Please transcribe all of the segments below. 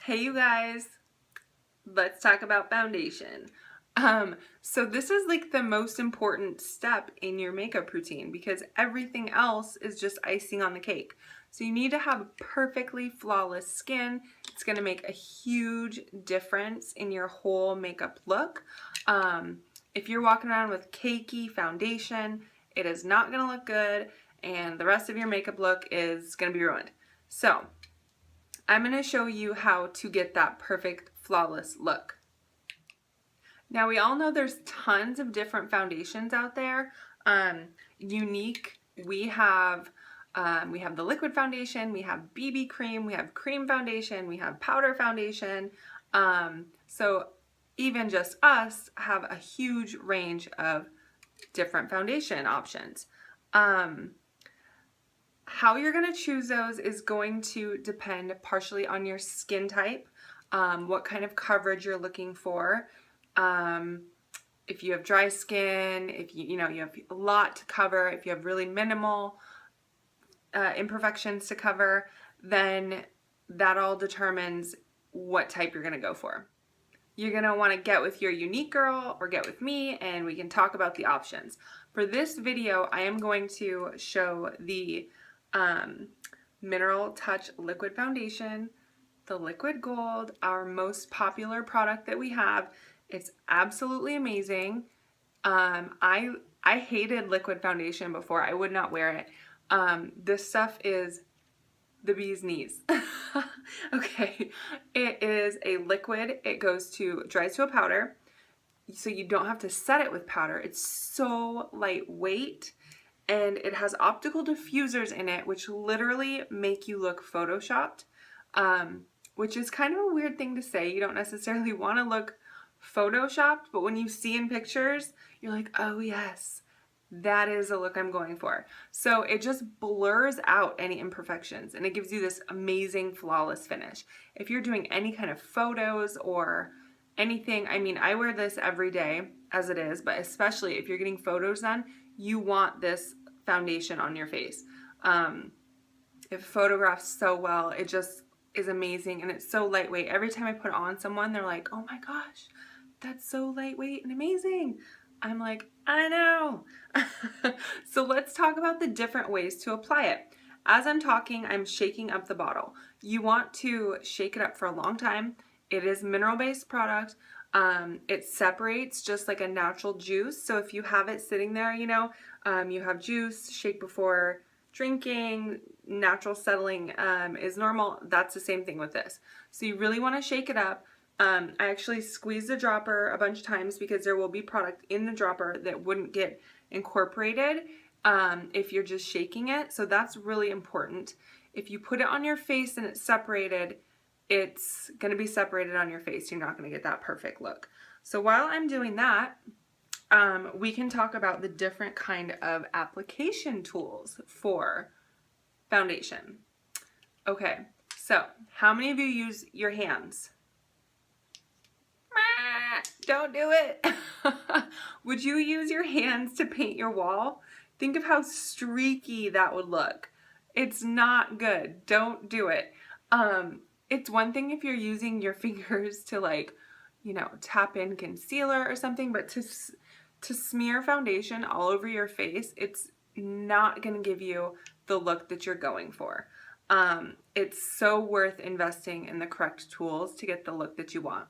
Hey you guys, let's talk about foundation. So this is like the most important step in your makeup routine because everything else is just icing on the cake. So you need to have perfectly flawless skin. It's gonna make a huge difference in your whole makeup look. If you're walking around with cakey foundation, it is not gonna look good and the rest of your makeup look is gonna be ruined. So I'm going to show you how to get that perfect flawless look. Now we all know there's tons of different foundations out there. Younique, we have the liquid foundation, we have BB cream, we have cream foundation, we have powder foundation. So even just us have a huge range of different foundation options. How you're going to choose those is going to depend partially on your skin type, what kind of coverage you're looking for. If you have dry skin, if you have a lot to cover, if you have really minimal imperfections to cover, then that all determines what type you're going to go for. You're going to want to get with your Younique girl or get with me and we can talk about the options. For this video, I am going to show the Mineral Touch Liquid Foundation, the Liquid Gold, our most popular product that we have. It's absolutely amazing. I hated liquid foundation before. I would not wear it. This stuff is the bee's knees. Okay, it is a liquid. It dries to a powder, so you don't have to set it with powder. It's so lightweight. And it has optical diffusers in it, which literally make you look photoshopped, which is kind of a weird thing to say. You don't necessarily want to look photoshopped, but when you see in pictures, you're like, oh yes, that is the look I'm going for. So it just blurs out any imperfections and it gives you this amazing flawless finish. If you're doing any kind of photos or anything, I mean, I wear this every day as it is, but especially if you're getting photos done, you want this foundation on your face. It photographs so well. It just is amazing and it's so lightweight. Every time I put it on someone, they're like, oh my gosh, that's so lightweight and amazing. I'm like, I know. So let's talk about the different ways to apply it. As I'm talking, I'm shaking up the bottle. You want to shake it up for a long time. It is mineral-based product. It separates just like a natural juice. So if you have it sitting there, you have juice, shake before drinking, natural settling is normal. That's the same thing with this. So you really want to shake it up. I actually squeeze the dropper a bunch of times because there will be product in the dropper that wouldn't get incorporated if you're just shaking it. So that's really important. If you put it on your face and it's separated, it's going to be separated on your face. You're not going to get that perfect look. So while I'm doing that, we can talk about the different kind of application tools for foundation. Okay, so how many of you use your hands? Don't do it. Would you use your hands to paint your wall? Think of how streaky that would look. It's not good. Don't do it. It's one thing if you're using your fingers to tap in concealer or something, but to smear foundation all over your face, it's not going to give you the look that you're going for. It's so worth investing in the correct tools to get the look that you want.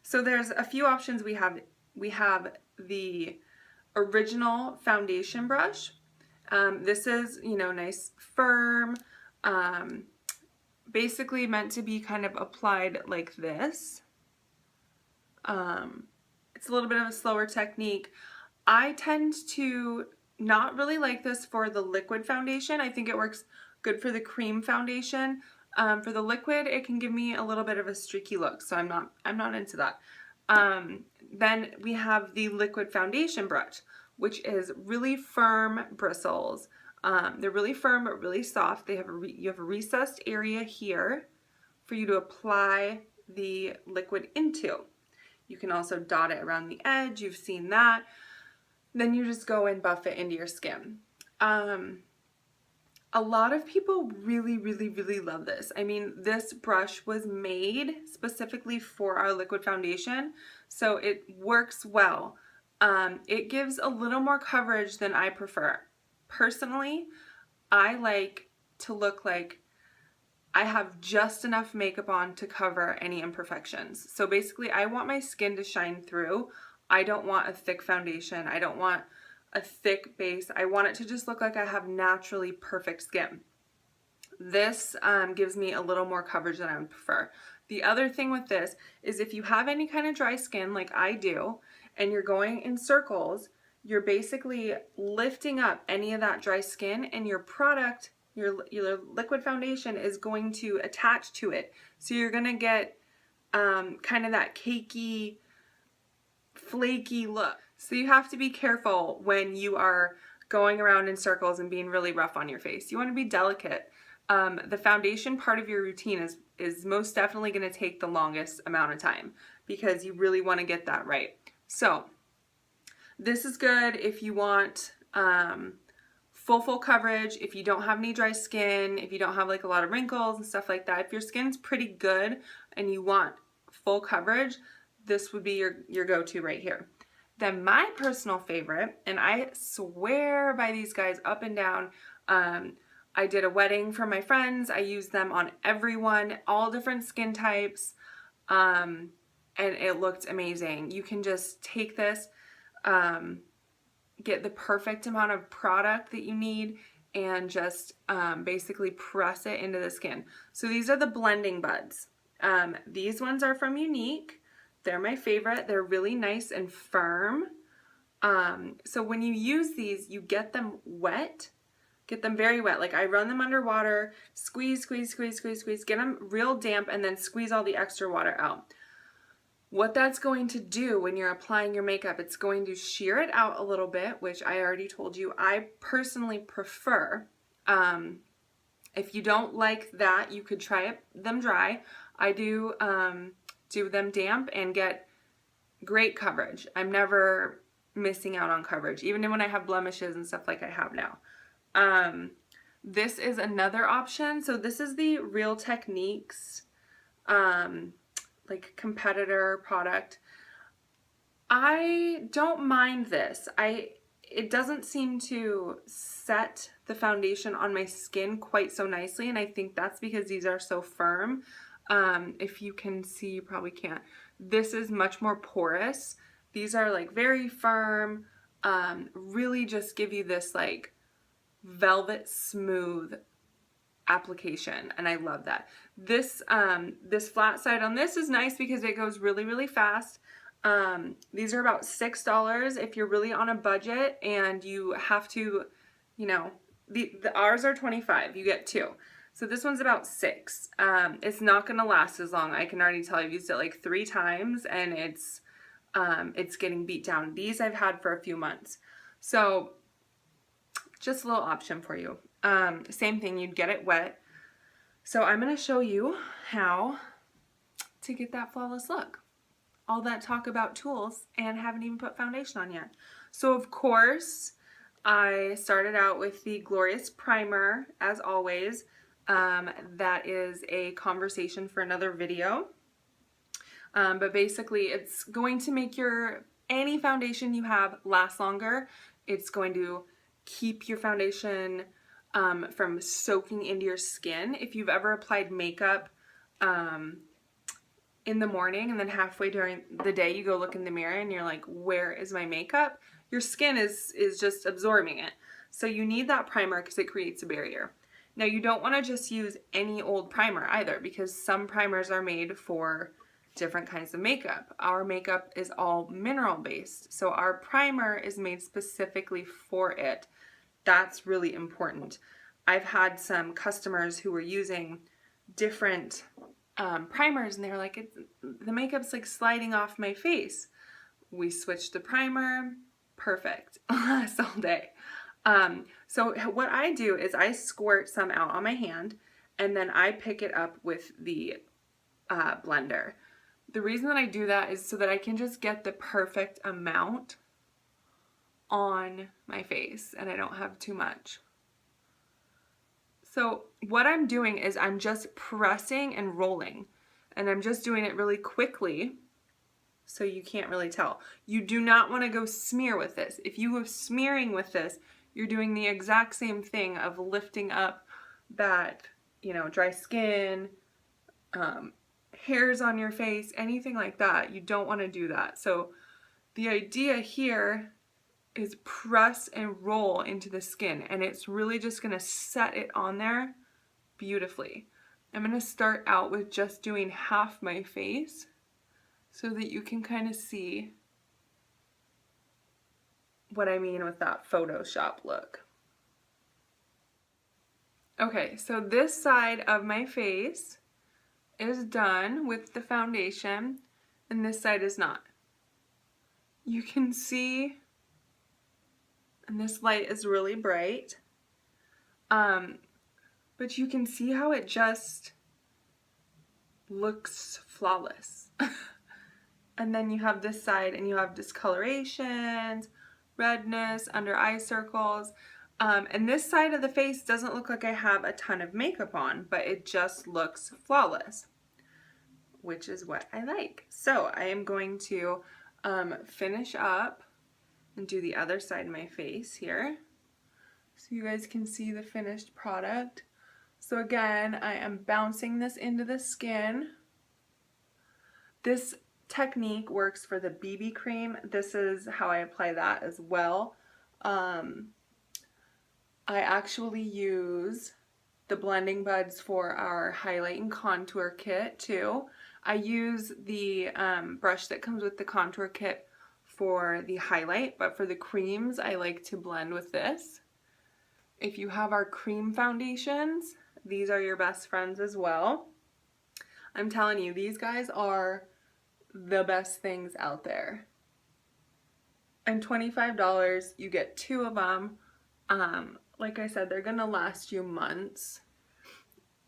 So there's a few options we have. We have the original foundation brush. This is, nice, firm, basically meant to be kind of applied like this. It's a little bit of a slower technique. I tend to not really like this for the liquid foundation. I think it works good for the cream foundation. For the liquid, it can give me a little bit of a streaky look, so I'm not into that. Then we have the liquid foundation brush, which is really firm bristles. They're really firm but really soft. You have a recessed area here for you to apply the liquid into. You can also dot it around the edge. You've seen that. Then you just go and buff it into your skin. A lot of people really, really, really love this. I mean, this brush was made specifically for our liquid foundation, so it works well. It gives a little more coverage than I prefer. Personally, I like to look like I have just enough makeup on to cover any imperfections. So basically, I want my skin to shine through. I don't want a thick foundation. I don't want a thick base. I want it to just look like I have naturally perfect skin. This gives me a little more coverage than I would prefer. The other thing with this is if you have any kind of dry skin like I do, and you're going in circles, you're basically lifting up any of that dry skin, and your product, your liquid foundation is going to attach to it. So you're going to get kind of that cakey, flaky look. So you have to be careful when you are going around in circles and being really rough on your face. You want to be delicate. The foundation part of your routine is most definitely going to take the longest amount of time because you really want to get that right. So this is good if you want full coverage, if you don't have any dry skin, if you don't have like a lot of wrinkles and stuff like that. If your skin's pretty good and you want full coverage, this would be your go-to right here. Then my personal favorite, and I swear by these guys up and down, I did a wedding for my friends. I used them on everyone, all different skin types, and it looked amazing. You can just take this, get the perfect amount of product that you need, and just basically press it into the skin. So these are the blending buds. These ones are from Younique. They're my favorite. They're really nice and firm. So when you use these, you get them wet. Get them very wet. Like I run them under water, squeeze, get them real damp, and then squeeze all the extra water out. What that's going to do when you're applying your makeup, it's going to shear it out a little bit, which I already told you I personally prefer. If you don't like that, you could try them dry. I do them damp and get great coverage. I'm never missing out on coverage, even when I have blemishes and stuff like I have now. This is another option. So this is the Real Techniques like competitor product. I don't mind this. It doesn't seem to set the foundation on my skin quite so nicely, and I think that's because these are so firm. If you can see, you probably can't. This is much more porous. These are like very firm, really just give you this like velvet smooth application, and I love that. This flat side on this is nice because it goes really fast. These are about $6 if you're really on a budget and you have to, you know, ours are $25, you get two. So this one's about $6. It's not gonna last as long. I can already tell. I've used it like 3 times and it's getting beat down. These I've had for a few months. So just a little option for you. Same thing, you'd get it wet. So I'm gonna show you how to get that flawless look. All that talk about tools and haven't even put foundation on yet. So of course, I started out with the Glorious Primer, as always. That is a conversation for another video. But basically, it's going to make any foundation you have last longer. It's going to keep your foundation from soaking into your skin. If you've ever applied makeup in the morning and then halfway during the day you go look in the mirror and you're like, where is my makeup? Your skin is just absorbing it. So you need that primer because it creates a barrier. Now you don't want to just use any old primer either, because some primers are made for different kinds of makeup. Our makeup is all mineral based, so our primer is made specifically for it. That's really important. I've had some customers who were using different primers and they were like, the makeup's like sliding off my face. We switched the primer, perfect, lasts all day. So what I do is I squirt some out on my hand and then I pick it up with the blender. The reason that I do that is so that I can just get the perfect amount on my face and I don't have too much. So what I'm doing is I'm just pressing and rolling, and I'm just doing it really quickly so you can't really tell. You do not want to go smear with this. If you go smearing with this, you're doing the exact same thing of lifting up that, dry skin, hairs on your face, anything like that. You don't want to do that. So the idea here is press and roll into the skin, and it's really just going to set it on there beautifully. I'm going to start out with just doing half my face so that you can kind of see what I mean with that Photoshop look. Okay, so this side of my face is done with the foundation, and this side is not. You can see, and this light is really bright, but you can see how it just looks flawless. And then you have this side, and you have discolorations, redness, under eye circles. And this side of the face doesn't look like I have a ton of makeup on, but it just looks flawless, which is what I like. So I am going to finish up and do the other side of my face here so you guys can see the finished product. So again, I am bouncing this into the skin. This technique works for the BB cream. This is how I apply that as well. I actually use the blending buds for our highlight and contour kit too. I use the brush that comes with the contour kit for the highlight, but for the creams I like to blend with this. If you have our cream foundations, these are your best friends as well. I'm telling you, these guys are the best things out there. And $25, you get 2 of them. Like I said, they're gonna last you months.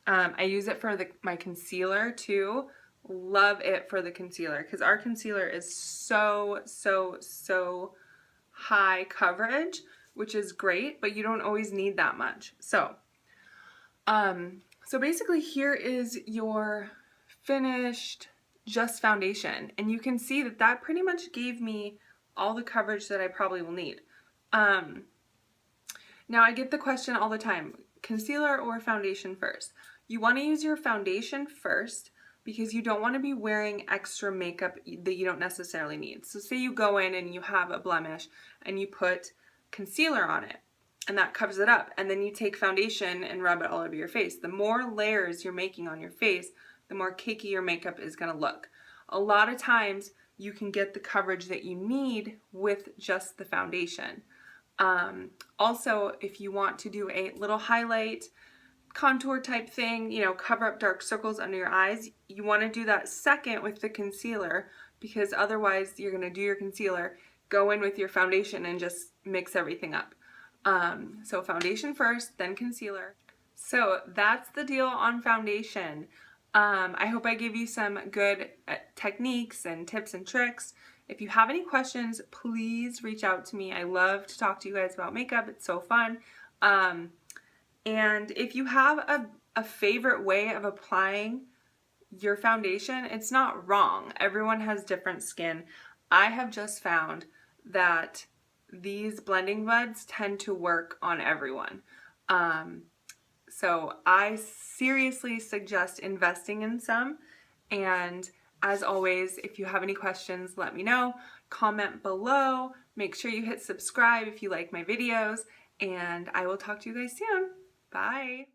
I use it for my concealer too. Love it for the concealer because our concealer is so high coverage, which is great, but you don't always need that much. So basically here is your finished just foundation, and you can see that that pretty much gave me all the coverage that I probably will need. Now I get the question all the time, concealer or foundation first? You want to use your foundation first because you don't want to be wearing extra makeup that you don't necessarily need. So say you go in and you have a blemish and you put concealer on it and that covers it up, and then you take foundation and rub it all over your face. The more layers you're making on your face, the more cakey your makeup is going to look. A lot of times you can get the coverage that you need with just the foundation. Also, if you want to do a little highlight contour type thing, cover up dark circles under your eyes, you want to do that second with the concealer, because otherwise you're going to do your concealer, go in with your foundation and just mix everything up. So foundation first, then concealer. So that's the deal on foundation. I hope I gave you some good techniques and tips and tricks. If you have any questions, please reach out to me. I love to talk to you guys about makeup. It's so fun. And if you have a favorite way of applying your foundation, it's not wrong. Everyone has different skin. I have just found that these blending buds tend to work on everyone. So I seriously suggest investing in some. And as always, if you have any questions, let me know. Comment below. Make sure you hit subscribe if you like my videos. And I will talk to you guys soon. Bye.